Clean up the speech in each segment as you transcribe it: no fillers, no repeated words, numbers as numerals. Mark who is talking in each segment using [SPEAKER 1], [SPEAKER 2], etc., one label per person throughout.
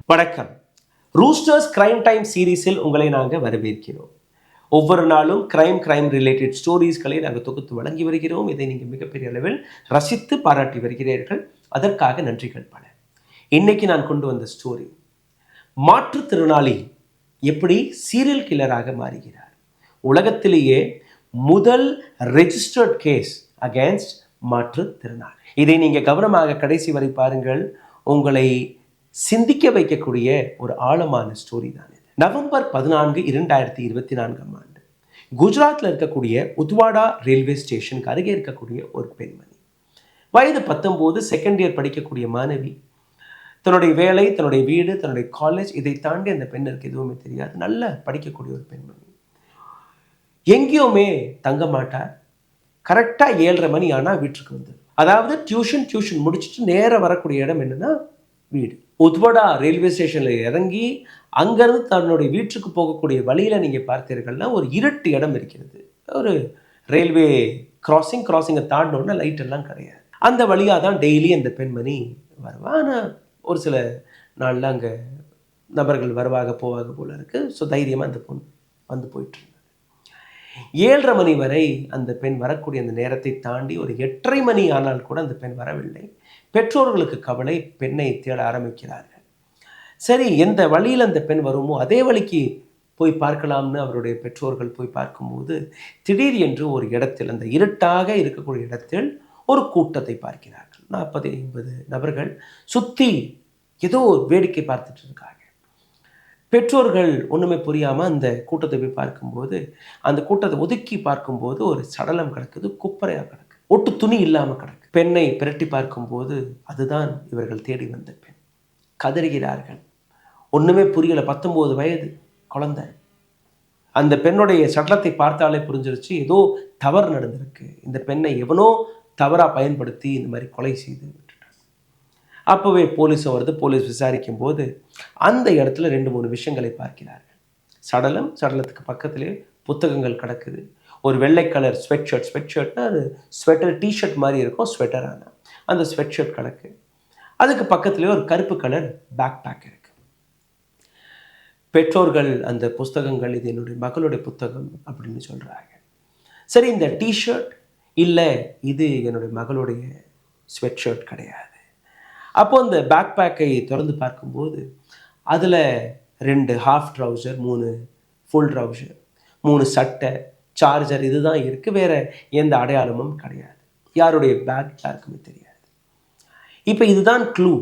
[SPEAKER 1] வணக்கம். Roosters crime time சீரீஸில் உங்களை நாங்கள் வரவேற்கிறோம். ஒவ்வொரு நாளும் கிரைம் ரிலேட்டட் ஸ்டோரிஸ்களை நாங்கள் தொகுத்து வழங்கி வருகிறோம். இதை நீங்கள் மிகப்பெரிய அளவில் ரசித்து பாராட்டி வருகிறீர்கள். அதற்காக நன்றிகள் பல. இன்னைக்கு நான் கொண்டு வந்த ஸ்டோரி, மாற்றுத்திறனாளி எப்படி சீரியல் கில்லராக மாறுகிறார். உலகத்திலேயே முதல் ரெஜிஸ்டர்ட் கேஸ் அகேன்ஸ்ட் மாற்றுத்திறனாளி. இதை நீங்கள் கவனமாக கடைசி வரை பாருங்கள். உங்களை சிந்திக்க வைக்கக்கூடிய ஒரு ஆழமான ஸ்டோரி தான் இது. நவம்பர் 14, 2024 குஜராத்தில் இருக்கக்கூடிய உத்வாடா ரயில்வே ஸ்டேஷனுக்கு அருகே இருக்கக்கூடிய ஒரு பெண்மணி, வயது 19, செகண்ட் இயர் படிக்கக்கூடிய மாணவி. தன்னுடைய வேலை, தன்னுடைய வீடு, தன்னுடைய காலேஜ், இதை தாண்டி அந்த பெண்ணுக்கு எதுவுமே தெரியாது. நல்லா படிக்கக்கூடிய ஒரு பெண்மணி. எங்கேயுமே தங்க மாட்டார். கரெக்டாக 7:30 மணி ஆனால் வீட்டுக்கு வந்து, அதாவது டியூஷன் முடிச்சுட்டு நேராக வரக்கூடிய இடம் என்னன்னா வீடு. உத்வாடா ரயில்வே ஸ்டேஷனில் இறங்கி அங்கேருந்து தன்னுடைய வீட்டுக்கு போகக்கூடிய வழியில் நீங்கள் பார்த்தீர்கள்னா ஒரு இருட்டு இடம் இருக்கிறது. ஒரு ரயில்வே கிராசிங்கை தாண்டோன்னா லைட் எல்லாம் கிடையாது. அந்த வழியாக தான் டெய்லி அந்த பெண்மணி வருவா. ஆனால் ஒரு சில நாளில் அங்கே நபர்கள் வருவாங்க போவாங்க போல இருக்குது. ஸோ தைரியமாக அந்த பொண்ணு வந்து போயிட்டு இருந்தாங்க. 7:30 மணி வரை அந்த பெண் வரக்கூடிய அந்த நேரத்தை தாண்டி ஒரு 8:30 மணி ஆனால் கூட அந்த பெண் வரவில்லை. பெற்றோர்களுக்கு கவலை, பெண்ணை தேட ஆரம்பிக்கிறார்கள். சரி, எந்த வழியில் அந்த பெண் வருமோ அதே வழிக்கு போய் பார்க்கலாம்னு அவருடைய பெற்றோர்கள் போய் பார்க்கும்போது திடீர் என்று ஒரு இடத்தில், அந்த இருட்டாக இருக்கக்கூடிய இடத்தில் ஒரு கூட்டத்தை பார்க்கிறார்கள். 40-50 நபர்கள் சுற்றி ஏதோ வேடிக்கை பார்த்துட்டு இருக்காங்க. பெற்றோர்கள் ஒன்றுமே புரியாமல் அந்த கூட்டத்தை போய் பார்க்கும்போது, அந்த கூட்டத்தை ஒதுக்கி பார்க்கும்போது ஒரு சடலம் கிடக்குது, குப்பரையாக கிடக்கு, ஒட்டு துணி இல்லாமல் கிடக்கு. பெண்ணை பிரட்டி பார்க்கும்போது அதுதான் இவர்கள் தேடி வந்த பெண். கதறுகிறார்கள். ஒன்றுமே புரியலை. 19 வயது குழந்தை. அந்த பெண்ணுடைய சடலத்தை பார்த்தாலே புரிஞ்சிருச்சு ஏதோ தவறு நடந்திருக்கு. இந்த பெண்ணை எவனோ தவறாக பயன்படுத்தி இந்த மாதிரி கொலை செய்து விட்டுட்டாங்க. அப்போவே போலீஸும் வருது. போலீஸ் விசாரிக்கும் போது அந்த இடத்துல 2-3 விஷயங்களை பார்க்கிறார்கள். சடலத்துக்கு பக்கத்திலே புத்தகங்கள் கிடக்குது. ஒரு வெள்ளை கலர் ஸ்வெட்ஷர்ட்னா அது ஸ்வெட்டர், டிஷர்ட் மாதிரி இருக்கும், ஸ்வெட்டரான அந்த ஸ்வெட்ஷர்ட் கிடக்கு. அதுக்கு பக்கத்துலேயே ஒரு கருப்பு கலர் பேக் இருக்கு. பெற்றோர்கள் அந்த புஸ்தகங்கள் இது என்னுடைய மகளுடைய புத்தகம் அப்படின்னு சொல்கிறாங்க. சரி, இந்த டிஷர்ட் இல்லை, இது என்னுடைய மகளுடைய ஸ்வெட்ஷர்ட் கிடையாது. அப்போ அந்த பேக்கை திறந்து பார்க்கும்போது அதில் 2 ஹாஃப் ட்ரவுசர், 3 ஃபுல் ட்ரவுசர், 3 சட்டை, சார்ஜர், இதுதான் இருக்குது. வேறு எந்த அடையாளமும் கிடையாது. யாருடைய பேக் யாருக்குமே தெரியாது. இப்போ இதுதான் க்ளூ.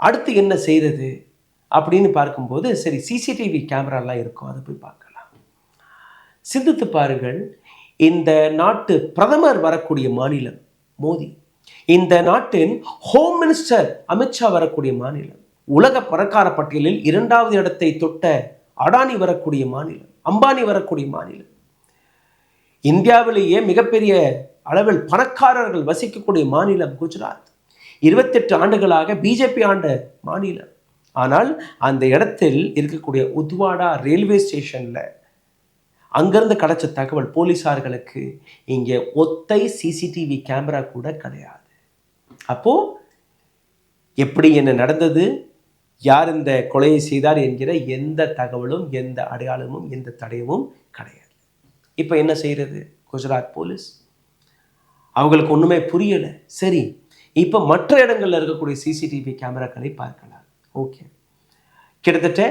[SPEAKER 1] அடுத்து என்ன செய்கிறது அப்படின்னு பார்க்கும்போது, சரி சிசிடிவி கேமராலாம் இருக்கும், அதை போய் பார்க்கலாம். சிந்தித்து பாருங்கள். இந்த நாட்டு பிரதமர் வரக்கூடிய மாநிலம் மோடி, இந்த நாட்டின் ஹோம் மினிஸ்டர் அமித்ஷா வரக்கூடிய மாநிலம், உலக பணக்கார பட்டியலில் 2வது இடத்தை தொட்ட அடானி வரக்கூடிய மாநிலம், அம்பானி வரக்கூடிய மாநிலம், இந்தியாவிலேயே மிகப்பெரிய அளவில் பணக்காரர்கள் வசிக்கக்கூடிய மாநிலம் குஜராத், 28 ஆண்டுகளாக பிஜேபி ஆண்ட மாநிலம். ஆனால் அந்த இடத்தில் இருக்கக்கூடிய உத்வாடா ரயில்வே ஸ்டேஷனில் அங்கிருந்து கிடைச்ச தகவல் போலீஸார்களுக்கு, இங்கே ஒத்தை சிசிடிவி கேமரா கூட கிடையாது. அப்போது எப்படி என்ன நடந்தது, யார் இந்த கொலையை செய்தார் என்கிற எந்த தகவலும், எந்த அடையாளமும், எந்த தடயமும் கிடையாது. இப்போ என்ன செய்கிறது குஜராத் போலீஸ்? அவங்களுக்கு ஒன்றுமே புரியலை. சரி, இப்போ மற்ற இடங்களில் இருக்கக்கூடிய சிசிடிவி கேமராக்களை பார்க்கலாம். ஓகே, கிட்டத்தட்ட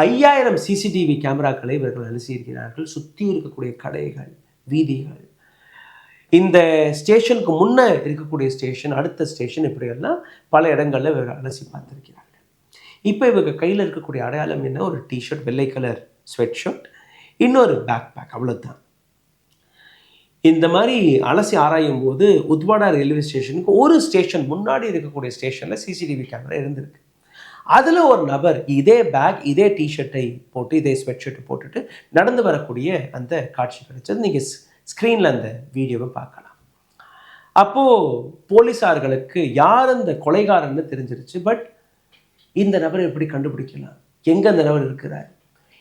[SPEAKER 1] 5000 சிசிடிவி கேமராக்களை இவர்கள் அலசியிருக்கிறார்கள். சுற்றி இருக்கக்கூடிய கடைகள், வீதிகள், இந்த ஸ்டேஷனுக்கு முன்னே இருக்கக்கூடிய ஸ்டேஷன், அடுத்த ஸ்டேஷன், இப்படியெல்லாம் பல இடங்களில் இவர்கள் அலசி பார்த்துருக்கிறார்கள். இப்போ இவங்க கையில் இருக்கக்கூடிய அடையாளம் என்ன? ஒரு டிஷர்ட், வெள்ளை கலர் ஸ்வெட்ஷர்ட், இன்னொரு பேக், அவ்வளோதான். இந்த மாதிரி அலசி ஆராயும் போது உத்வாடா ரயில்வே ஸ்டேஷனுக்கு ஒரு ஸ்டேஷன் முன்னாடி இருக்கக்கூடிய ஸ்டேஷனில் சிசிடிவி கேமரா இருந்திருக்கு. அதில் ஒரு நபர் இதே பேக், இதே டிஷர்ட்டை போட்டு, இதே ஸ்வெட்ஷர்ட்டை போட்டுட்டு நடந்து வரக்கூடிய அந்த காட்சி கிடைச்சது. நீங்கள் ஸ்க்ரீனில் அந்த வீடியோவை பார்க்கலாம். அப்போது போலீஸார்களுக்கு யார் அந்த கொலைகாரன்னு தெரிஞ்சிருச்சு. பட் இந்த நபரை எப்படி கண்டுபிடிக்கலாம், எங்கே அந்த நபர் இருக்கிறார்?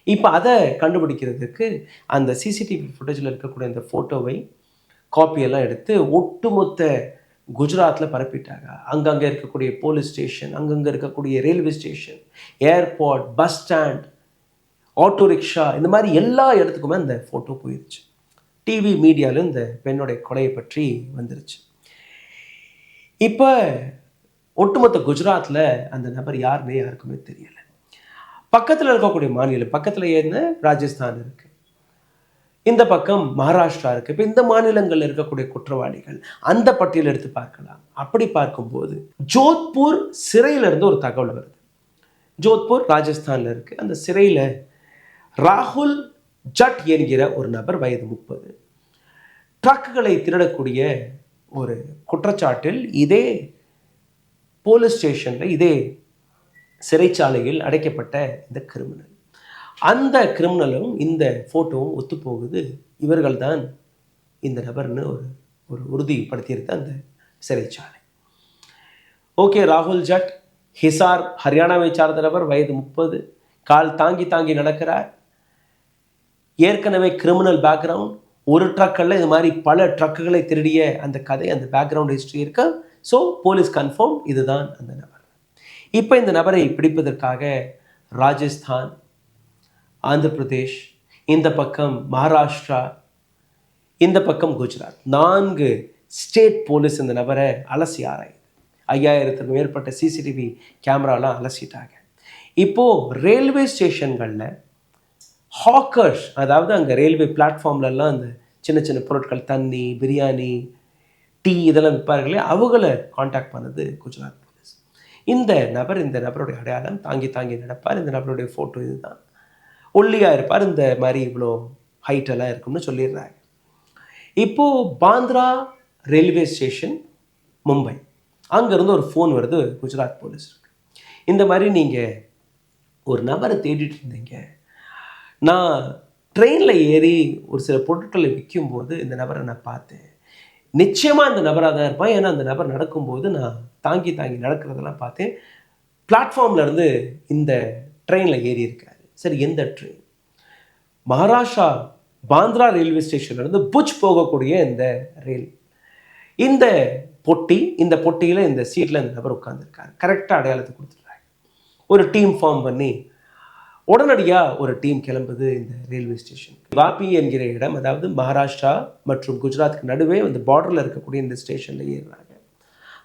[SPEAKER 1] இப்போ அதை கண்டுபிடிக்கிறதுக்கு அந்த சிசிடிவி ஃபுட்டேஜில் இருக்கக்கூடிய அந்த ஃபோட்டோவை காப்பியெல்லாம் எடுத்து ஒட்டுமொத்த குஜராத்தில் பரப்பிட்டாங்க. அங்கங்கே இருக்கக்கூடிய போலீஸ் ஸ்டேஷன், அங்கங்கே இருக்கக்கூடிய railway station, airport, bus stand, auto rickshaw, இந்த மாதிரி எல்லா இடத்துக்குமே அந்த ஃபோட்டோ போயிடுச்சு. டிவி மீடியாவில் இந்த பெண்ணுடைய கொலையை பற்றி வந்துருச்சு. இப்போ ஒட்டுமொத்த குஜராத்தில் அந்த நபர் யாருமே யாருக்குமே தெரியலை. பக்கத்தில் இருக்கக்கூடிய மாநிலம், பக்கத்தில் என்ன ராஜஸ்தான் இருக்குது, இந்த பக்கம் மகாராஷ்டிரா இருக்குது. இப்போ இந்த மாநிலங்களில் இருக்கக்கூடிய குற்றவாளிகள் அந்த பட்டியல் எடுத்து பார்க்கலாம். அப்படி பார்க்கும்போது ஜோத்பூர் சிறையிலிருந்து ஒரு தகவல் வருது. ஜோத்பூர் ராஜஸ்தானில் இருக்குது. அந்த சிறையில் ராகுல் ஜட் என்கிற ஒரு நபர், வயது 30, ட்ரக்குகளை திருடக்கூடிய ஒரு குற்றச்சாட்டில் இதே போலீஸ் ஸ்டேஷனில், இதே சிறைச்சாலையில் அடைக்கப்பட்ட இந்த கிரிமினல், அந்த கிரிமினலும் இந்த ஃபோட்டோவும் ஒத்துப்போகுது. இவர்கள் தான் இந்த நபர்னு ஒரு உறுதிப்படுத்தியிருந்த அந்த சிறைச்சாலை. ஓகே, ராகுல் ஜட் ஹிசார் ஹரியானாவை சார்ந்த நபர், வயது 30, கால் தாங்கி தாங்கி நடக்கிறார். ஏற்கனவே கிரிமினல் பேக்ரவுண்ட், ஒரு ட்ரக்கில் இது மாதிரி பல ட்ரக்குகளை திருடிய அந்த கதை, அந்த பேக்ரவுண்ட் ஹிஸ்ட்ரி இருக்கு. ஸோ போலீஸ் கன்ஃபார்ம் இதுதான் அந்த நபர். இப்போ இந்த நபரை பிடிப்பதற்காக ராஜஸ்தான், ஆந்திர பிரதேஷ், இந்த பக்கம் மகாராஷ்டிரா, இந்த பக்கம் குஜராத், 4 ஸ்டேட் போலீஸ் இந்த நபரை அலசி ஆராயுது. 5000க்கும் மேற்பட்ட சிசிடிவி கேமராலாம் அலசிட்டாங்க. இப்போது ரயில்வே ஸ்டேஷன்களில் ஹாக்கர்ஸ், அதாவது அங்கே ரயில்வே பிளாட்ஃபார்ம்லலாம் அந்த சின்ன சின்ன பொருட்கள், தண்ணி, பிரியாணி, டீ இதெல்லாம் விற்பார்களே, அவங்கள காண்டாக்ட் பண்ணது குஜராத் போலீஸ். இந்த நபருடைய அடையாளம், தாங்கி தாங்கி நடப்பார். இந்த நபருடைய ஃபோட்டோ இதுதான். ஒல்லியாக இருப்பார், இந்த மாதிரி இவ்வளோ ஹைட்டெல்லாம் இருக்கும்னு சொல்லிடுறாங்க. இப்போது பாந்த்ரா ரயில்வே ஸ்டேஷன், மும்பை, அங்கேருந்து ஒரு ஃபோன் வருது குஜராத் போலீஸுக்கு. இந்த மாதிரி நீங்கள் ஒரு நபரை தேடிட்டு இருந்தீங்க, நான் ட்ரெயினில் ஏறி ஒரு சில பொருட்களை விற்கும்போது இந்த நபரை நான் பார்த்தேன். நிச்சயமாக அந்த நபராக தான் இருப்பான், ஏன்னா அந்த நபர் நடக்கும்போது நான் தாங்கி தாங்கி நடக்கிறதெல்லாம் பார்த்தேன். பிளாட்ஃபார்ம்லேருந்து இந்த ட்ரெயினில் ஏறி இருக்காரு. சரி, எந்த ட்ரெயின்? மகாராஷ்டிரா பாந்த்ரா ரயில்வே ஸ்டேஷன்லேருந்து புஜ் போகக்கூடிய இந்த ரயில், இந்த பொட்டியில் இந்த சீட்டில் இந்த நபர் உட்காந்துருக்காரு. கரெக்டாக அடையாளத்தை கொடுத்துட்றாங்க. ஒரு டீம் ஃபார்ம் பண்ணி உடனடியாக ஒரு டீம் கிளம்புது இந்த ரயில்வே ஸ்டேஷன். வாபி என்கிற இடம், அதாவது மகாராஷ்டிரா மற்றும் குஜராத்துக்கு நடுவே அந்த பார்டரில் இருக்கக்கூடிய இந்த ஸ்டேஷனில் ஏறுறாங்க.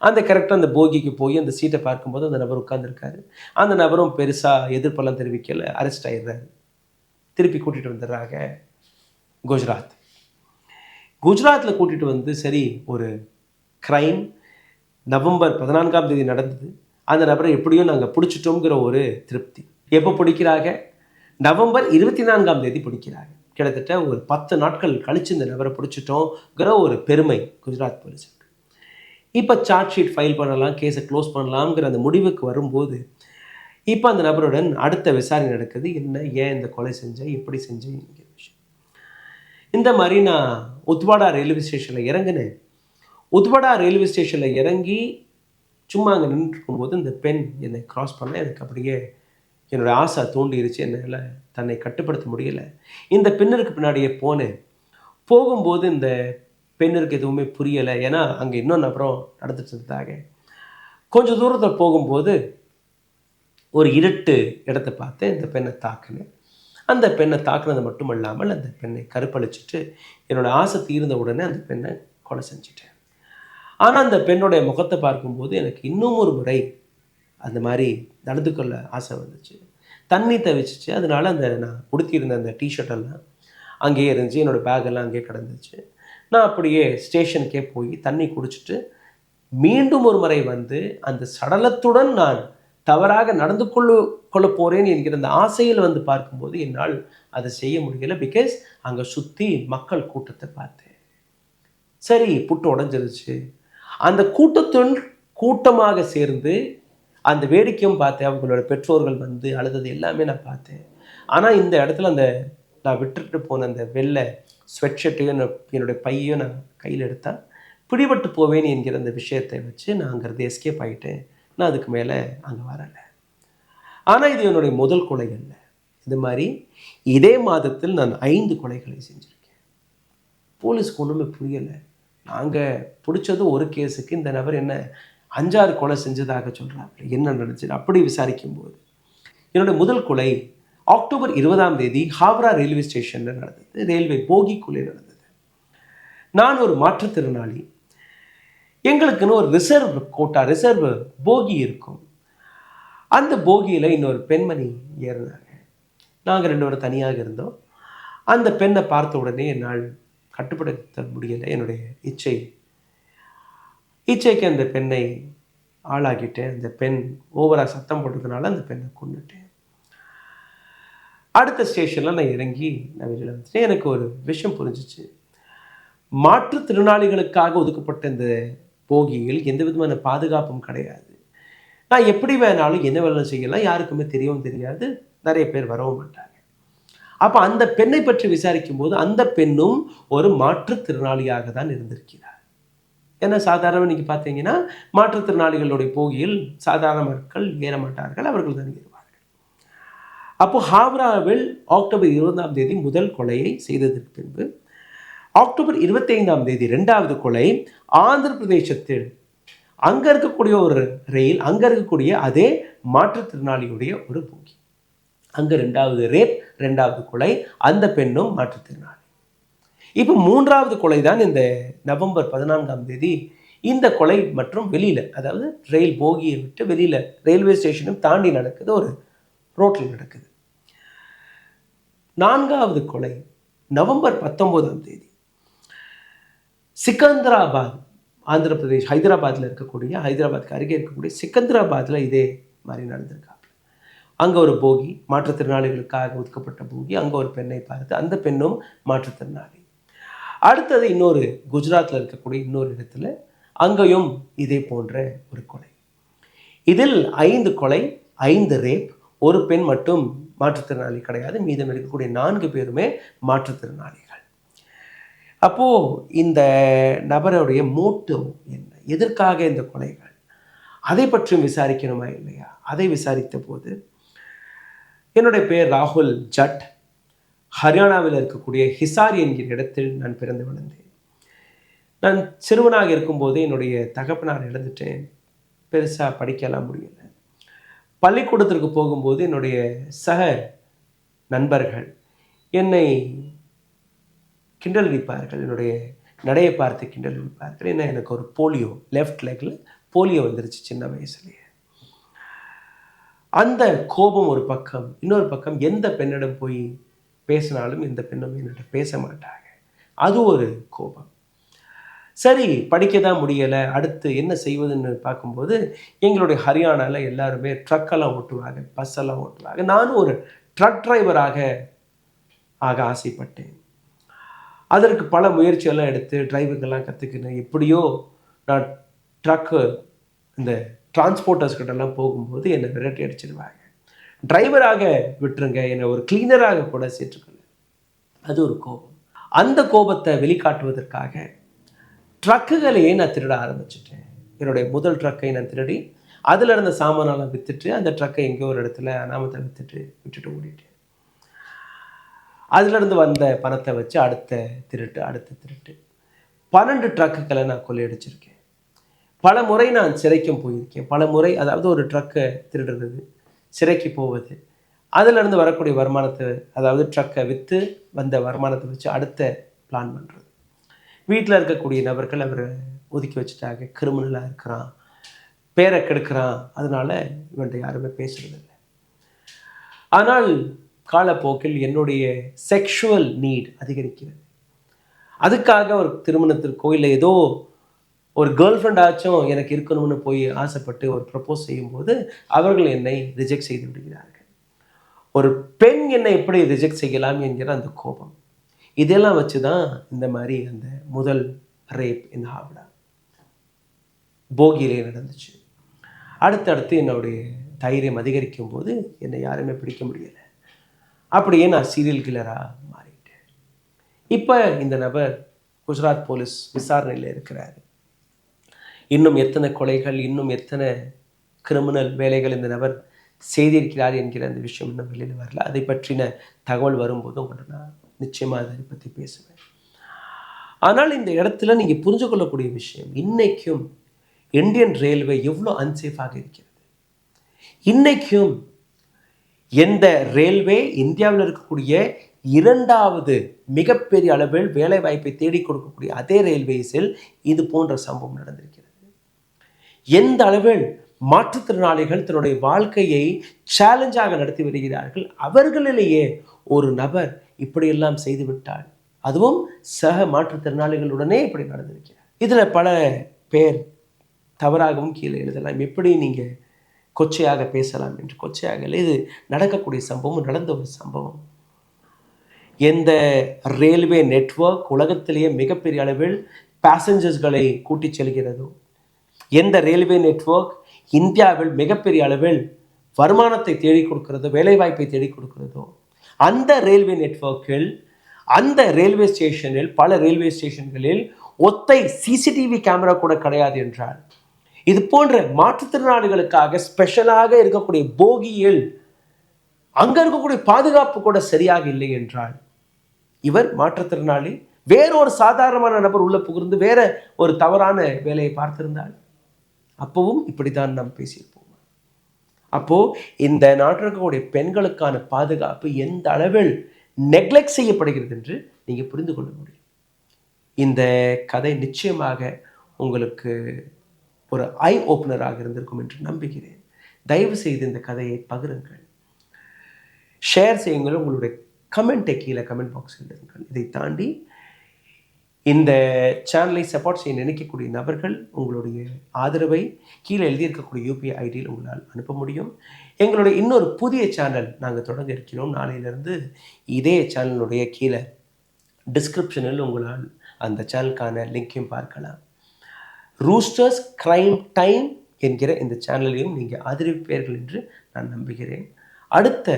[SPEAKER 1] அந்த கரெக்டாக அந்த போகிக்கு போய் அந்த சீட்டை பார்க்கும்போது அந்த நபர் உட்காந்துருக்காரு. அந்த நபரும் பெருசாக எதிர்ப்பெல்லாம் தெரிவிக்கல, அரெஸ்ட் ஆகிடுறாரு. திருப்பி கூட்டிகிட்டு வந்துடுறாங்க குஜராத்தில் கூட்டிகிட்டு வந்து, சரி, ஒரு க்ரைம் நவம்பர் 14 நடந்தது, அந்த நபரை எப்படியும் நாங்கள் பிடிச்சிட்டோங்கிற ஒரு திருப்தி. எப்போ பிடிக்கிறாங்க? நவம்பர் 24 பிடிக்கிறாங்க. கிட்டத்தட்ட ஒரு 10 நாட்கள் கழித்து இந்த நபரை பிடிச்சிட்டோங்கிற ஒரு பெருமை குஜராத் போலீஸுக்கு. இப்போ சார்ஜ் ஷீட் ஃபைல் பண்ணலாம், கேஸை க்ளோஸ் பண்ணலாம்ங்கிற அந்த முடிவுக்கு வரும்போது இப்போ அந்த நபருடன் அடுத்த விசாரணை நடக்குது. என்ன, ஏன் இந்த கொலை செஞ்சேன், எப்படி செஞ்சேங்கிற விஷயம். இந்த மாதிரி நான் உத்வாடா ரயில்வே ஸ்டேஷனில் இறங்கினேன். உத்வாடா ரயில்வே ஸ்டேஷனில் இறங்கி சும்மா அங்கே நின்றுருக்கும்போது இந்த பெண் என்னை க்ராஸ் பண்ண, எனக்கு அப்படியே என்னோடய ஆசை தூண்டிருச்சு. என்னால் தன்னை கட்டுப்படுத்த முடியலை. இந்த பெண்ணிற்கு பின்னாடியே போகும்போது இந்த பெண்ணிற்கு எதுவுமே புரியலை, ஏன்னா அங்கே இன்னொன்று அப்புறம் நடந்துட்டு இருந்தாங்க. கொஞ்சம் தூரத்தில் போகும்போது ஒரு இருட்டு இடத்தை பார்த்து இந்த பெண்ணை தாக்குனேன். அந்த பெண்ணை தாக்குனது மட்டும் இல்லாமல் அந்த பெண்ணை கருப்பழிச்சிட்டு என்னோடய ஆசை தீர்ந்த உடனே அந்த பெண்ணை கொலை செஞ்சிட்டேன். ஆனால் அந்த பெண்ணுடைய முகத்தை பார்க்கும்போது எனக்கு இன்னும் ஒரு முறை அந்த மாதிரி நடந்து கொள்ள ஆசை வந்துச்சு. தண்ணி தவிச்சிச்சு. அதனால் நான் உடுத்தியிருந்த அந்த டிஷர்ட்டெல்லாம் அங்கேயே இருந்துச்சு, என்னோடய பேக்கெல்லாம் அங்கேயே கிடந்துச்சு. நான் அப்படியே ஸ்டேஷனுக்கே போய் தண்ணி குடிச்சிட்டு மீண்டும் ஒரு முறை வந்து அந்த சடலத்துடன் நான் தவறாக நடந்து கொள்ள போகிறேன் என்கிற அந்த ஆசையில் வந்து பார்க்கும்போது என்னால் அதை செய்ய முடியலை. பிகாஸ் அங்கே சுற்றி மக்கள் கூட்டத்தை பார்த்தேன். சரி, புட்டு உடஞ்சிருச்சு. அந்த கூட்டமாக சேர்ந்து அந்த வேடிக்கையும் பார்த்தேன். அவங்களோட பெற்றோர்கள் வந்து அழுதது எல்லாமே நான் பார்த்தேன். ஆனால் இந்த இடத்துல நான் விட்டுட்டு போன அந்த வெள்ளை ஸ்வெட்ஷர்ட்டையும் என்னுடைய பையையும் நான் கையில் எடுத்தால் பிடிபட்டு போவேன் என்கிற அந்த விஷயத்தை வச்சு நான் அங்கேருந்து எஸ்கேப் ஆகிட்டேன். நான் அதுக்கு மேலே அங்கே வரலை. ஆனால் இது என்னுடைய முதல் கொலை அல்ல. இது மாதிரி இதே மாதத்தில் நான் 5 கொலைகளை செஞ்சுருக்கேன். போலீஸ்க்கு ஒன்றுமே புரியலை. நாங்கள் பிடிச்சது ஒரு கேஸுக்கு இந்த நபர் என்ன 5-6 கொலை செஞ்சதாக சொல்கிறாங்க. என்ன நடந்துச்சு அப்படி விசாரிக்கும்போது என்னுடைய முதல் கொலை அக்டோபர் 20ஆம் தேதி ஹாவ்ரா ரயில்வே ஸ்டேஷனில் நடந்தது. ரயில்வே போகிக்குள்ளே நடந்தது. நான் ஒரு மாற்றுத்திறனாளி. எங்களுக்குன்னு ஒரு ரிசர்வ் கோட்டா, ரிசர்வ் போகி இருக்கும். அந்த போகியில் இன்னொரு பெண்மணி ஏறினாங்க. நாங்கள் 2 பேரும் தனியாக இருந்தோம். அந்த பெண்ணை பார்த்த உடனே என்னால் கட்டுப்படுத்த முடியலை. என்னுடைய இச்சைக்கு அந்த பெண்ணை ஆளாகிட்டேன். அந்த பெண் ஓவராக சத்தம் போட்டதுனால அந்த பெண்ணை கொண்டுட்டேன். அடுத்த ஸ்டேஷனில் நான் இறங்கி நான் வெளியில் வந்துட்டேன். எனக்கு ஒரு விஷயம் புரிஞ்சிச்சு. மாற்றுத்திறனாளிகளுக்காக ஒதுக்கப்பட்ட இந்த போகியில் எந்த விதமான பாதுகாப்பும் கிடையாது. நான் எப்படி வேணாலும் என்ன வேணாலும் செய்யலாம், யாருக்குமே தெரியவும் தெரியாது, நிறைய பேர் வரவும் மாட்டாங்க. அப்போ அந்த பெண்ணை பற்றி விசாரிக்கும் போது அந்த பெண்ணும் ஒரு மாற்றுத்திறனாளியாக தான் இருந்திருக்கிறார். ஏன்னா சாதாரணமாக நீங்கள் பார்த்தீங்கன்னா மாற்றுத்திறனாளிகளுடைய போகியில் சாதாரண மக்கள் ஏற மாட்டார்கள், அவர்கள் தான் ஏறுவார்கள். அப்போ ஹாவ்ராவில் அக்டோபர் 20ஆம் தேதி முதல் கொலையை செய்ததற்கு பின்பு அக்டோபர் 25ஆம் தேதி 2வது கொலை ஆந்திர பிரதேசத்தில் அங்கே இருக்கக்கூடிய ஒரு ரயில், அங்கே இருக்கக்கூடிய அதே மாற்றுத்திறனாளியுடைய ஒரு போகி. அங்கே 2வது ரேப், 2வது கொலை, அந்த பெண்ணும் மாற்றுத்திறனாளி. இப்போ 3வது கொலை தான் இந்த நவம்பர் 14ஆம் தேதி இந்த கொலை மற்றும் வெளியில், அதாவது ரயில் போகியை விட்டு வெளியில் ரயில்வே ஸ்டேஷனும் தாண்டி நடக்குது, ஒரு ரோட்டில் நடக்குது. 4வது கொலை நவம்பர் 19ஆம் தேதி சிக்கந்தராபாத், ஆந்திர பிரதேஷ், ஹைதராபாத்தில் இருக்கக்கூடிய, ஹைதராபாத்துக்கு அருகே இருக்கக்கூடிய சிக்கந்தராபாத்தில் இதே மாதிரி நடந்திருக்காங்க. அங்கே ஒரு போகி, மாற்றுத்திறனாளிகளுக்காக ஒதுக்கப்பட்ட போகி, அங்கே ஒரு பெண்ணை பார்த்து அந்த பெண்ணும் மாற்றுத்திறனாளி. அடுத்தது இன்னொரு குஜராத்தில் இருக்கக்கூடிய இன்னொரு இடத்துல அங்கேயும் இதே போன்ற ஒரு கொலை. இதில் 5 கொலை, 5 ரேப், ஒரு பெண் மட்டும் மாற்றுத்திறனாளி கிடையாது, மீதம் இருக்கக்கூடிய 4 பேருமே மாற்றுத்திறனாளிகள். அப்போது இந்த நபருடைய மோட்டிவ் என்ன, எதற்காக இந்த கொலைகள், அதை பற்றியும் விசாரிக்கணுமா இல்லையா? அதை விசாரித்த போது என்னுடைய பெயர் ராகுல் ஜட். ஹரியானாவில் இருக்கக்கூடிய ஹிசார் என்கிற இடத்தில் நான் பிறந்து வளர்ந்தேன். நான் சிறுவனாக இருக்கும்போதே என்னுடைய தகப்பனார் இழந்துட்டேன். பெருசாக படிக்கலாம் முடியலை. பள்ளிக்கூடத்திற்கு போகும்போது என்னுடைய சக நண்பர்கள் என்னை கிண்டல் அடிப்பார்கள். என்னுடைய நடையை பார்த்து கிண்டல் அடிப்பார்கள். ஏன்னா எனக்கு ஒரு போலியோ, லெஃப்ட் லெக்கில் போலியோ வந்துருச்சு சின்ன வயசுலேயே. அந்த கோபம் ஒரு பக்கம், இன்னொரு பக்கம் எந்த பெண்ணிடம் போய் பேசினாலும் இந்த பெண்ணும் என்னிட்ட பேச மாட்டாங்க, அது ஒரு கோபம். சரி, படிக்க தான் முடியலை, அடுத்து என்ன செய்வதுன்னு பார்க்கும்போது எங்களுடைய ஹரியானாவில் எல்லாருமே ட்ரக்கெல்லாம் ஓட்டுவாங்க, பஸ்ஸெல்லாம் ஓட்டுவாங்க. நானும் ஒரு ட்ரக் டிரைவராக ஆக ஆசைப்பட்டேன். அதற்கு பல முயற்சியெல்லாம் எடுத்து டிரைவிங்கெல்லாம் கற்றுக்கினேன். எப்படியோ நான் ட்ரக்கு இந்த டிரான்ஸ்போர்ட்டர்ஸ் கிட்டலாம் போகும்போது என்னை விரட்டி அடிச்சிடுவாங்க. டிரைவராக விட்டுருங்க, என்னை ஒரு கிளீனராக கூட சேர்த்துக்கல. அது ஒரு கோபம். அந்த கோபத்தை வெளிக்காட்டுவதற்காக ட்ரக்குகளையே நான் திருட ஆரம்பிச்சிட்டேன். என்னுடைய முதல் ட்ரக்கை நான் திருடி அதில் இருந்த சாமானெல்லாம் விற்றுட்டு அந்த ட்ரக்கை எங்கேயோ ஒரு இடத்துல அனாமத்தை விட்டுட்டு ஓடிட்டேன். அதிலிருந்து வந்த பணத்தை வச்சு அடுத்த திருட்டு 12 ட்ரக்குகளை நான் கொள்ளையடிச்சிருக்கேன். பல முறை நான் சிறைக்கும் போயிருக்கேன். பல முறை, அதாவது ஒரு ட்ரக்கை திருடுறது, சிறைக்கு போவது, அதிலிருந்து வரக்கூடிய வருமானத்தை, அதாவது ட்ரக்கை விற்று வந்த வருமானத்தை வச்சு அடுத்த பிளான் பண்ணுறது. வீட்டில் இருக்கக்கூடிய நபர்கள் அவரை ஒதுக்கி வச்சுட்டாங்க, கிரிமினலாக இருக்கிறான், பேரை கெடுக்கிறான், அதனால் இவன்கிட்ட யாருமே பேசுறதில்லை. ஆனால் காலப்போக்கில் என்னுடைய செக்ஷுவல் நீட் அதிகரிக்கிறது. அதுக்காக ஒரு திருமணத்திற்கோ இல்லை ஏதோ ஒரு கேர்ள் ஃப்ரெண்ட் ஆச்சும் எனக்கு இருக்கணும்னு போய் ஆசைப்பட்டு ஒரு ப்ரப்போஸ் செய்யும்போது அவர்கள் என்னை ரிஜெக்ட் செய்து விடுகிறார்கள். ஒரு பெண் என்னை எப்படி ரிஜெக்ட் செய்யலாம் என்கிற அந்த கோபம், இதெல்லாம் வச்சு தான் இந்த மாதிரி அந்த முதல் ரேப் இந்த ஹாவ்ரா போகியிலே நடந்துச்சு. அடுத்தடுத்து என்னுடைய தைரியம் அதிகரிக்கும் போது என்னை யாருமே பிடிக்க முடியலை. அப்படியே நான் சீரியல் கில்லராக மாறிட்டேன். இப்போ இந்த நபர் குஜராத் போலீஸ் விசாரணையில் இருக்கிறார். இன்னும் எத்தனை கொலைகள், இன்னும் எத்தனை கிரிமினல் வேலைகள் இந்த நபர் செய்திருக்கிறார் என்கிற அந்த விஷயம் இன்னும் வெளியில் வரல. அதை பற்றின தகவல் வரும்போது உங்கள்கிட்ட நான் நிச்சயமாக அதை பற்றி பேசுவேன். ஆனால் இந்த இடத்துல நீங்கள் புரிஞ்சு கொள்ளக்கூடிய விஷயம், இன்னைக்கும் இந்தியன் ரயில்வே எவ்வளோ அன்சேஃபாக இருக்கிறது. இன்னைக்கும் எந்த ரயில்வே இந்தியாவில் இருக்கக்கூடிய 2வது மிகப்பெரிய அளவில் வேலை வாய்ப்பை தேடி கொடுக்கக்கூடிய அதே ரயில்வேஸில் இது போன்ற சம்பவம் நடந்திருக்கிறது. எந்த அளவில் மாற்றுத்திறனாளிகள் தன்னுடைய வாழ்க்கையை சேலஞ்சாக நடத்தி வருகிறார்கள். அவர்களிலேயே ஒரு நபர் இப்படியெல்லாம் செய்துவிட்டால், அதுவும் சக மாற்றுத்திறனாளிகளுடனே இப்படி நடந்திருக்கிறார். இதில் பல பேர் தவறாகவும் கீழே எழுதலாம், எப்படி நீங்கள் கொச்சையாக பேசலாம் என்று. கொச்சையாக இது நடக்கக்கூடிய சம்பவம், நடந்த ஒரு சம்பவம். எந்த ரயில்வே நெட்வொர்க் உலகத்திலேயே மிகப்பெரிய அளவில் பேசஞ்சர்ஸ்களை கூட்டிச் செல்கிறதோ, எந்த ரயில்வே நெட்வொர்க் இந்தியாவில் மிகப்பெரிய அளவில் வருமானத்தை தேடிக் கொடுக்கிறதோ, வேலைவாய்ப்பை தேடிக் கொடுக்கிறதோ, அந்த ரயில்வே நெட்வொர்க்கில், அந்த ரயில்வே ஸ்டேஷனில், பல ரயில்வே ஸ்டேஷன்களில் ஒத்தை சிசிடிவி கேமரா கூட கிடையாது என்றால், இது போன்ற மாற்றுத்திறனாளிகளுக்காக ஸ்பெஷலாக இருக்கக்கூடிய போகியில் அங்க இருக்கக்கூடிய பாதுகாப்பு கூட சரியாக இல்லை என்றால், இவர் மாற்றுத்திறனாளி, வேறொரு சாதாரணமான நபர் உள்ள புகுந்து வேற ஒரு தவறான வேலையை பார்த்திருந்தால், அப்பவும் இப்படித்தான் நாம் பேசியிருப்போம். அப்போ இந்த நாட்டில் இருக்கக்கூடிய பெண்களுக்கான பாதுகாப்பு எந்த அளவில் நெக்லெக்ட் செய்யப்படுகிறது என்று நீங்க புரிந்து கொள்ள முடியும். இந்த கதை நிச்சயமாக உங்களுக்கு ஒரு ஐ ஓப்பனராக இருந்திருக்கும் என்று நம்புகிறேன். தயவு செய்து இந்த கதையை பகிருங்கள், ஷேர் செய்யுங்கள், உங்களுடைய கமெண்ட்டை கீழே கமெண்ட் பாக்ஸில் எழுதுங்கள். இதை தாண்டி இந்த சேனலை சப்போர்ட் செய்ய நினைக்கக்கூடிய நபர்கள் உங்களுடைய ஆதரவை கீழே எழுதியிருக்கக்கூடிய யூபிஐ ஐடியில் உங்களால் அனுப்ப முடியும். எங்களுடைய இன்னொரு புதிய சேனல் நாங்கள் தொடங்க இருக்கிறோம். நாளையிலிருந்து இதே சேனலுடைய கீழே டிஸ்கிரிப்ஷனில் உங்களால் அந்த சேனலுக்கான லிங்கையும் பார்க்கலாம். ரூஸ்டர்ஸ் கிரைம் டைம் என்கிற இந்த சேனலையும் நீங்கள் ஆதரிப்பீர்கள் என்று நான் நம்புகிறேன். அடுத்த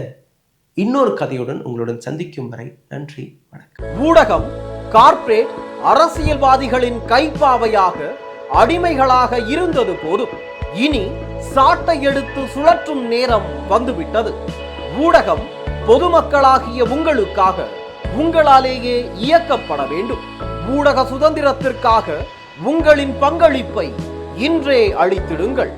[SPEAKER 1] இன்னொரு கதையுடன் உங்களுடன் சந்திக்கும் வரை நன்றி, வணக்கம்.
[SPEAKER 2] ஊடகம் கார்ப்பரேட் அரசியல்வாதிகளின் கைப்பாவையாக, அடிமைகளாக இருந்தது போதும். இனி சாட்டை எடுத்து சுழற்றும் நேரம் வந்துவிட்டது. ஊடகம் பொதுமக்களாகிய உங்களுக்காக, உங்களாலேயே இயக்கப்பட வேண்டும். ஊடக சுதந்திரத்திற்காக உங்களின் பங்களிப்பை இன்றே அளித்திடுங்கள்.